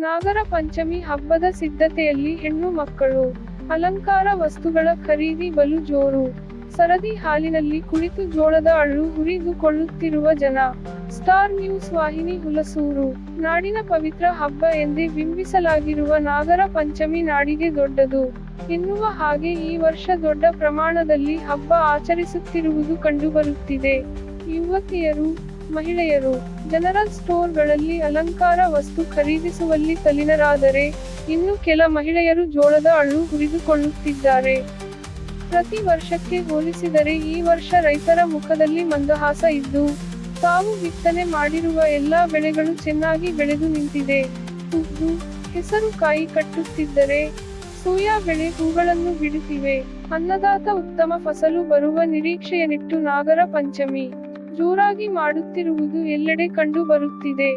ನಾಗರ ಪಂಚಮಿ ಹಬ್ಬದ ಸಿದ್ಧತೆಯಲ್ಲಿ ಹೆಣ್ಣು ಮಕ್ಕಳು ಅಲಂಕಾರ ವಸ್ತುಗಳ ಖರೀದಿ ಬಲು ಜೋರು. ಸರದಿ ಹಾಲಿನಲ್ಲಿ ಕುಳಿತು ಜೋಳದ ಅಳ್ಳು ಹುರಿದುಕೊಳ್ಳುತ್ತಿರುವ ಜನ. ಸ್ಟಾರ್ ನ್ಯೂಸ್ ವಾಹಿನಿ ಹುಲಸೂರು. ನಾಡಿನ ಪವಿತ್ರ ಹಬ್ಬ ಎಂದೇ ಬಿಂಬಿಸಲಾಗಿರುವ ನಾಗರ ಪಂಚಮಿ ನಾಡಿಗೆ ದೊಡ್ಡದು ಎನ್ನುವ ಹಾಗೆ ಈ ವರ್ಷ ದೊಡ್ಡ ಪ್ರಮಾಣದಲ್ಲಿ ಹಬ್ಬ ಆಚರಿಸುತ್ತಿರುವುದು ಕಂಡುಬರುತ್ತಿದೆ. ಯುವತಿಯರು, ಮಹಿಳೆಯರು ಜನರಲ್ ಸ್ಟೋರ್ಗಳಲ್ಲಿ ಅಲಂಕಾರ ವಸ್ತು ಖರೀದಿಸುವಲ್ಲಿ ತಲ್ಲೀನರಾದರೆ, ಇನ್ನು ಕೆಲ ಮಹಿಳೆಯರು ಜೋಳದ ಅಳ್ಳು ಹುರಿದುಕೊಳ್ಳುತ್ತಿದ್ದಾರೆ. ಪ್ರತಿ ವರ್ಷಕ್ಕೆ ಹೋಲಿಸಿದರೆ ಈ ವರ್ಷ ರೈತರ ಮುಖದಲ್ಲಿ ಮಂದಹಾಸ ಇದ್ದು, ತಾವು ಬಿತ್ತನೆ ಮಾಡಿರುವ ಎಲ್ಲಾ ಬೆಳೆಗಳು ಚೆನ್ನಾಗಿ ಬೆಳೆದು ನಿಂತಿದೆ. ಉದ್ದು, ಹೆಸರು ಕಾಯಿ ಕಟ್ಟುತ್ತಿದ್ದರೆ, ಸೋಯಾ ಬೆಳೆ ಹೂಗಳನ್ನು ಬಿಡುತ್ತಿವೆ. ಅನ್ನದಾತ ಉತ್ತಮ ಫಸಲು ಬರುವ ನಿರೀಕ್ಷೆಯನ್ನಿಟ್ಟು ನಾಗರ ಪಂಚಮಿ ಜೋರಾಗಿ ಮಾಡುತ್ತಿರುವುದು ಎಲ್ಲೆಡೆ ಕಂಡು ಬರುತ್ತಿದೆ.